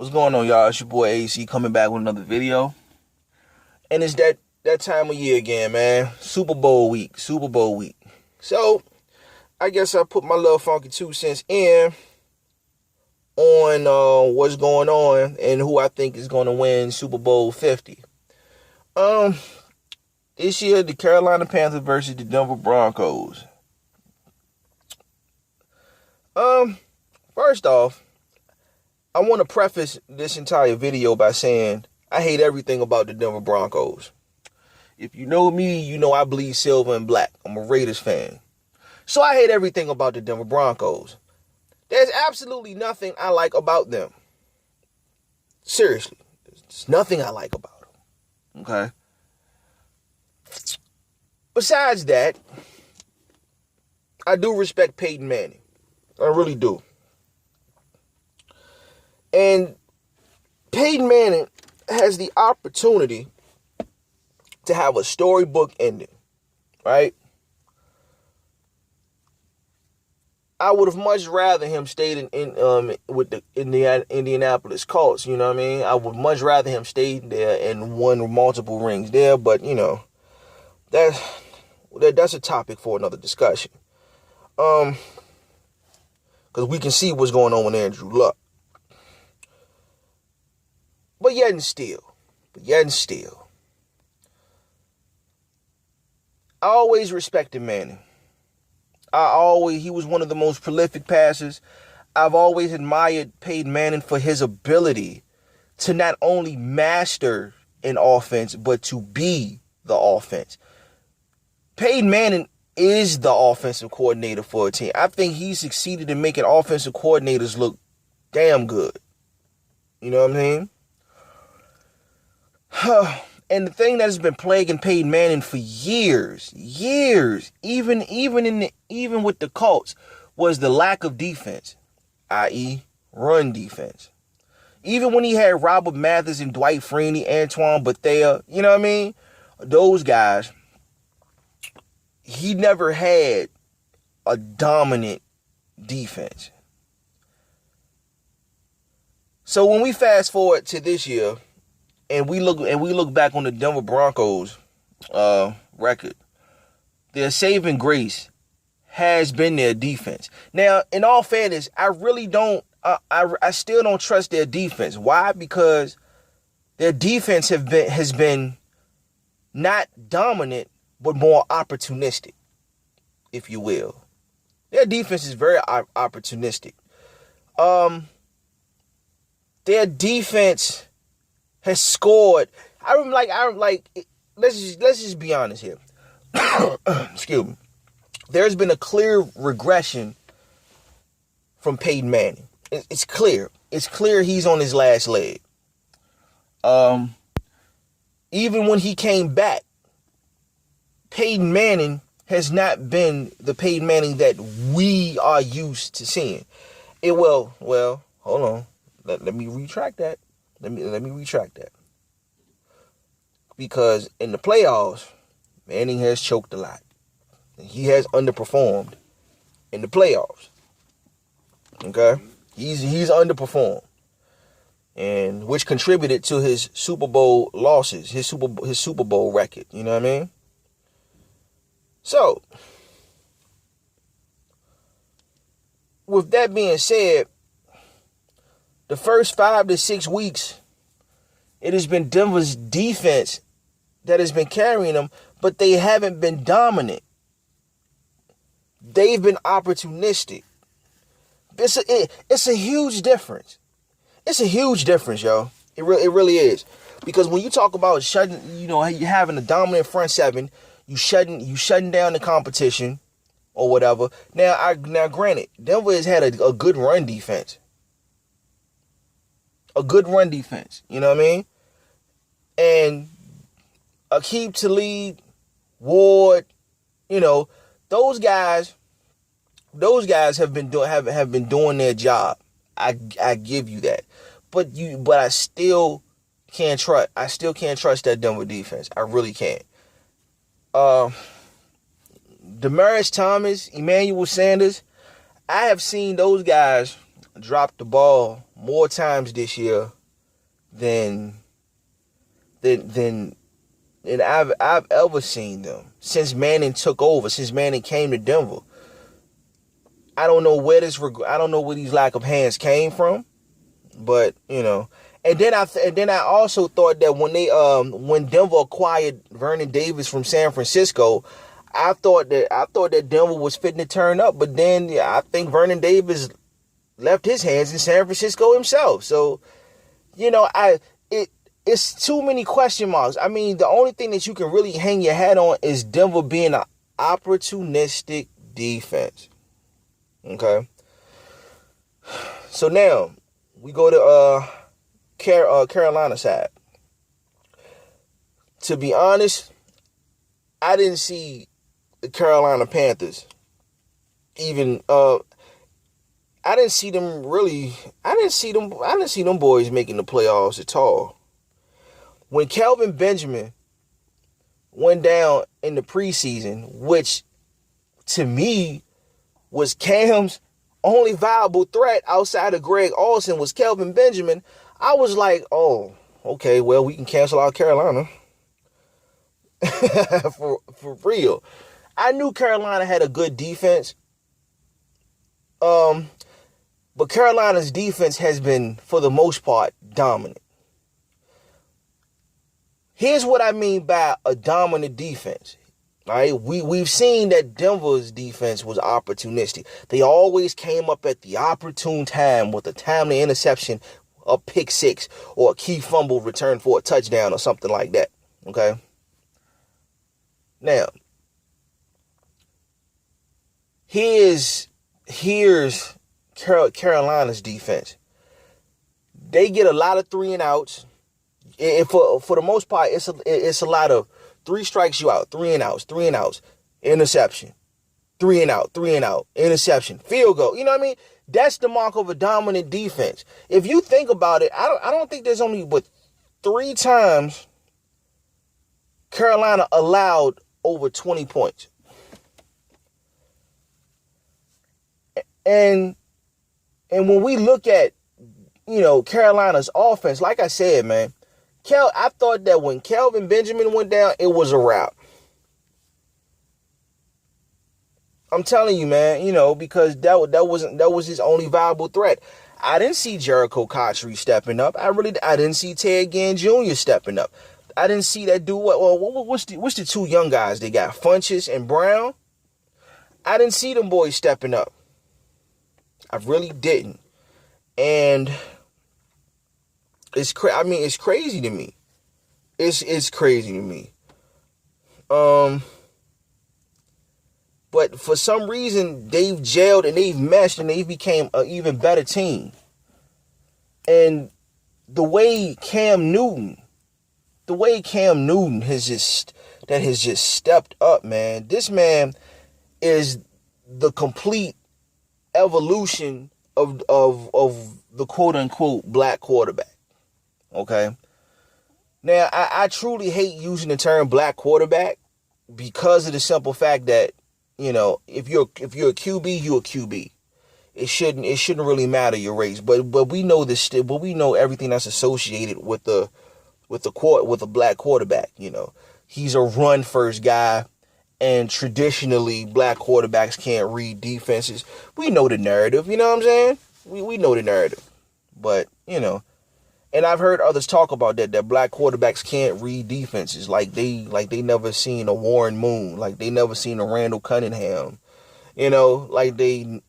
What's going on, y'all? It's your boy AC coming back with another video. And it's that time of year again, man. Super Bowl week. So, I guess I put my little funky 2 cents in on what's going on and who I think is going to win Super Bowl 50. This year, the Carolina Panthers versus the Denver Broncos. First off, I want to preface this entire video by saying I hate everything about the Denver Broncos. If you know me, you know I bleed silver and black. I'm a Raiders fan. So I hate everything about the Denver Broncos. There's absolutely nothing I like about them. Seriously. There's nothing I like about them. Okay? Besides that, I do respect Peyton Manning. I really do. And Peyton Manning has the opportunity to have a storybook ending, right? I would have much rather him stayed with the Indianapolis Colts, you know what I mean? I would much rather him stayed there and won multiple rings there, but you know, that's a topic for another discussion. Because we can see what's going on with Andrew Luck. But yet and still, I always respected Manning. He was one of the most prolific passers. I've always admired Peyton Manning for his ability to not only master an offense, but to be the offense. Peyton Manning is the offensive coordinator for a team. I think he succeeded in making offensive coordinators look damn good. You know what I mean? And the thing that has been plaguing Peyton Manning for years, even with the Colts, was the lack of defense, i.e., run defense. Even when he had Robert Mathis and Dwight Freeney, Antoine Bethea, you know what I mean? Those guys, he never had a dominant defense. So when we fast forward to this year, and we look back on the Denver Broncos record, their saving grace has been their defense. Now, in all fairness, I really don't. I still don't trust their defense. Why? Because their defense has been not dominant, but more opportunistic, if you will. Their defense is very opportunistic. Their defense has scored. Let's just be honest here. Excuse me. There's been a clear regression from Peyton Manning. It's clear. It's clear he's on his last leg. Even when he came back, Peyton Manning has not been the Peyton Manning that we are used to seeing. Well, hold on. Let me retract that. Let me retract that. Because in the playoffs, Manning has choked a lot. He has underperformed in the playoffs. Okay? He's underperformed. And which contributed to his Super Bowl losses, his Super Bowl record, you know what I mean? So, with that being said, the first 5 to 6 weeks, it has been Denver's defense that has been carrying them, but they haven't been dominant. They've been opportunistic. It's a huge difference. It's a huge difference, yo. It really is. Because when you talk about shutting, you having a dominant front seven, you shutting down the competition or whatever. Now granted, Denver has had a good run defense. A good run defense, you know what I mean? And Aqib Talib, Ward, those guys have been doing their job. I give you that. But I still can't trust that Denver defense. I really can't. Demaryius Thomas, Emmanuel Sanders, I have seen those guys dropped the ball more times this year than I've ever seen them since Manning took over, since Manning came to Denver. I don't know where these lack of hands came from, but And then I also thought that when Denver acquired Vernon Davis from San Francisco, I thought that Denver was fitting to turn up, but then I think Vernon Davis left his hands in San Francisco himself. So, it's too many question marks. I mean, the only thing that you can really hang your hat on is Denver being an opportunistic defense. Okay. So now we go to Carolina side. To be honest, I didn't see the Carolina Panthers even. I didn't see them boys making the playoffs at all. When Kelvin Benjamin went down in the preseason, which to me was Cam's only viable threat outside of Greg Olsen was Kelvin Benjamin, I was like, oh, okay, well, we can cancel out Carolina. for real. I knew Carolina had a good defense. But Carolina's defense has been, for the most part, dominant. Here's what I mean by a dominant defense. All right, we've seen that Denver's defense was opportunistic. They always came up at the opportune time with a timely interception, a pick six, or a key fumble return for a touchdown or something like that. Okay. Now, here's Carolina's defense. They get a lot of 3 and outs. And for the most part, it's a lot of 3 strikes you out, 3 and outs, interception, 3 and out, interception, field goal. You know what I mean? That's the mark of a dominant defense. If you think about it, I don't think there's only but 3 times Carolina allowed over 20 points. And when we look at, Carolina's offense, like I said, man, I thought that when Kelvin Benjamin went down, it was a wrap. I'm telling you, man, because that was his only viable threat. I didn't see Jericho Cotchery stepping up. I didn't see Ted Ginn Jr. stepping up. I didn't see that dude. What's the 2 young guys they got? Funches and Brown. I didn't see them boys stepping up. I really didn't. And it's crazy to me. It's crazy to me. But for some reason, they've gelled and they've meshed and they've became an even better team. And the way Cam Newton has just stepped up, man. This man is the complete evolution of the quote unquote black quarterback. Okay. Now, I truly hate using the term black quarterback because of the simple fact that, if you're a QB, you're a QB. It shouldn't really matter your race, but we know this. But we know everything that's associated with a black quarterback. He's a run first guy, and traditionally black quarterbacks can't read defenses. We know the narrative. You know what I'm saying? We know the narrative, but and I've heard others talk about that black quarterbacks can't read defenses, like they never seen a Warren Moon, like they never seen a Randall Cunningham, like they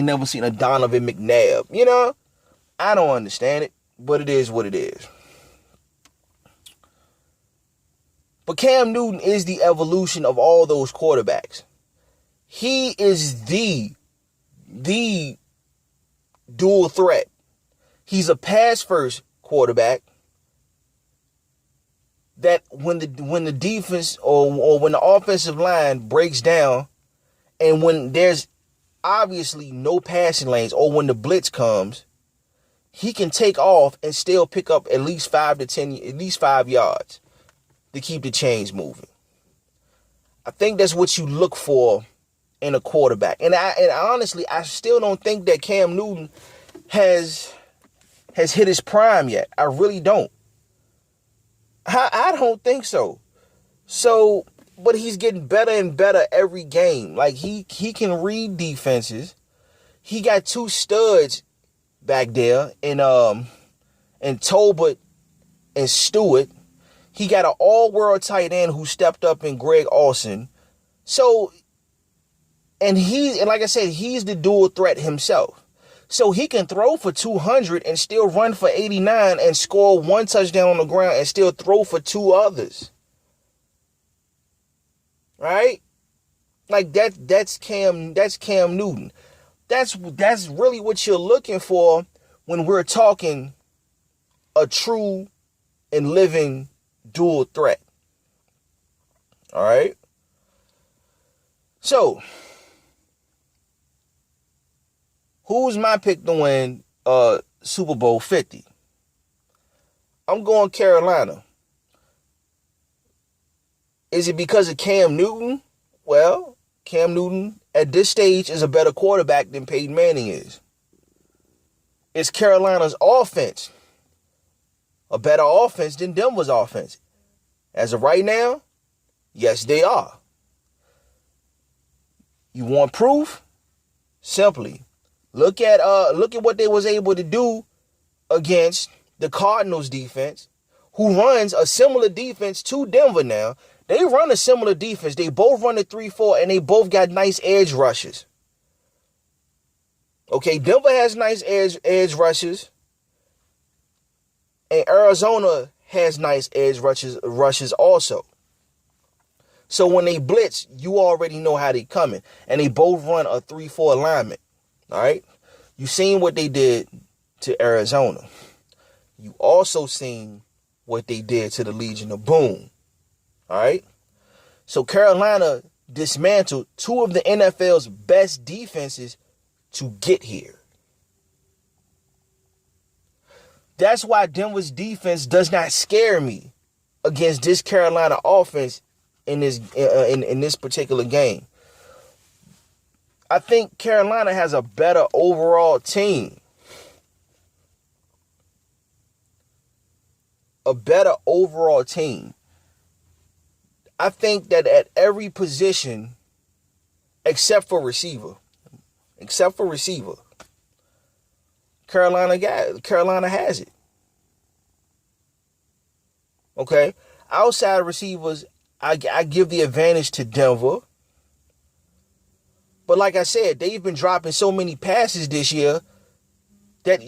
never seen a Donovan McNabb. I don't understand it, but it is what it is. But Cam Newton is the evolution of all those quarterbacks. He is the dual threat. He's a pass-first quarterback that when the defense or when the offensive line breaks down and when there's obviously no passing lanes or when the blitz comes, he can take off and still pick up at least 5 yards to keep the chains moving. I think that's what you look for in a quarterback. And honestly, I still don't think that Cam Newton has hit his prime yet. I really don't. I don't think so. So, but he's getting better and better every game. Like he can read defenses. He got two studs back there in Tolbert and Stewart. He got an all-world tight end who stepped up in Greg Olsen. So, and like I said, he's the dual threat himself. So he can throw for 200 and still run for 89 and score one touchdown on the ground and still throw for two others. Right? Like that's Cam Newton. That's really what you're looking for when we're talking a true and living dual threat. All right? So, who's my pick to win Super Bowl 50? I'm going Carolina. Is it because of Cam Newton? Well, Cam Newton at this stage is a better quarterback than Peyton Manning is. Is Carolina's offense a better offense than Denver's offense? As of right now, yes, they are. You want proof? Simply look at what they was able to do against the Cardinals defense, who runs a similar defense to Denver now. They run a similar defense. They both run a 3-4, and they both got nice edge rushes. Okay, Denver has nice edge rushes, and Arizona has nice edge rushes also. So when they blitz, you already know how they coming, and they both run a 3-4 alignment. All right, you seen what they did to Arizona. You also seen what they did to the Legion of Boom. All right. So Carolina dismantled two of the NFL's best defenses to get here. That's why Denver's defense does not scare me against this Carolina offense in this particular game. I think Carolina has a better overall team. A better overall team. I think that at every position, except for receiver, Carolina has it. Okay, outside receivers, I give the advantage to Denver. But like I said, they've been dropping so many passes this year that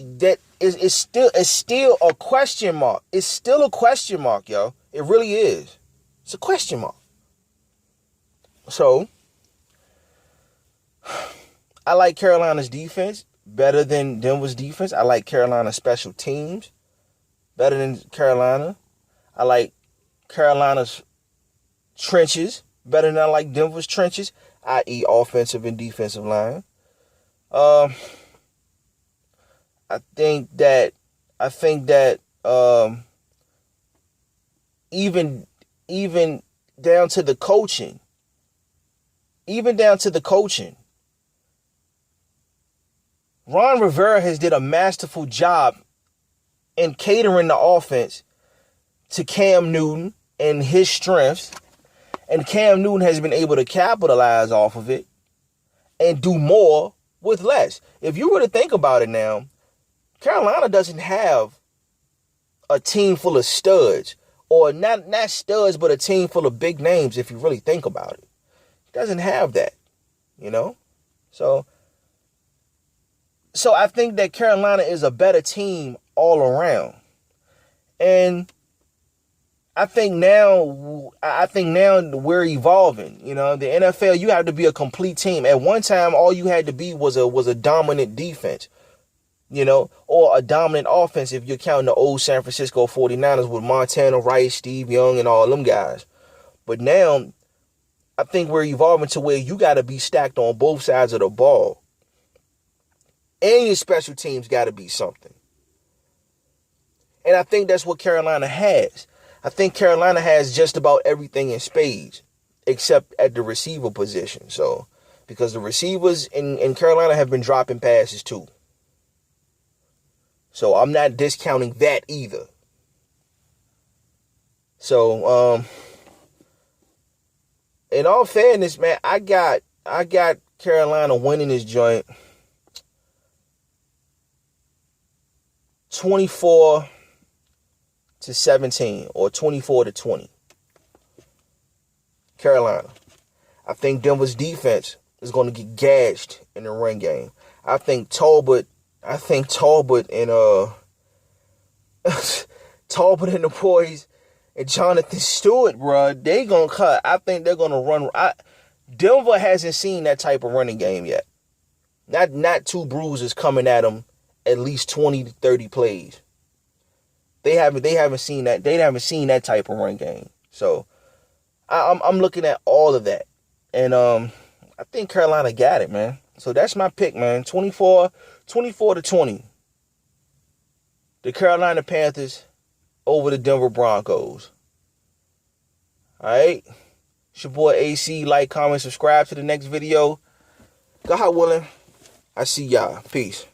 is still a question mark. It's still a question mark, yo. It really is. It's a question mark. So, I like Carolina's defense better than Denver's defense. I like Carolina's special teams better than Carolina. I like Carolina's trenches better than I like Denver's trenches, i.e. offensive and defensive line. I think that even down to the coaching, Ron Rivera has did a masterful job in catering the offense to Cam Newton and his strengths, and Cam Newton has been able to capitalize off of it and do more with less. If you were to think about it now, Carolina doesn't have a team full of studs, or not studs, but a team full of big names, if you really think about it. It doesn't have that, you know? So I think that Carolina is a better team all around. And I think now we're evolving. You know, the NFL, you have to be a complete team. At one time, all you had to be was a dominant defense, you know, or a dominant offense if you're counting the old San Francisco 49ers with Montana Rice, Steve Young, and all them guys. But now, I think we're evolving to where you got to be stacked on both sides of the ball. And your special teams got to be something. And I think that's what Carolina has. I think Carolina has just about everything in spades, except at the receiver position. So because the receivers in Carolina have been dropping passes too. So I'm not discounting that either. So in all fairness, man, I got Carolina winning this joint 24-17 or 24-20. Carolina. I think Denver's defense is going to get gashed in the run game. I think Talbot and Talbot and the boys and Jonathan Stewart, bro, they gonna cut. I think they're gonna run. Denver hasn't seen that type of running game yet. Not two bruisers coming at them at least 20 to 30 plays. They haven't seen that. They haven't seen that type of run game. So I'm looking at all of that, and I think Carolina got it, man. So that's my pick, man. 24-20. The Carolina Panthers over the Denver Broncos. All right. It's your boy AC. Like, comment, subscribe to the next video. God willing, I see y'all. Peace.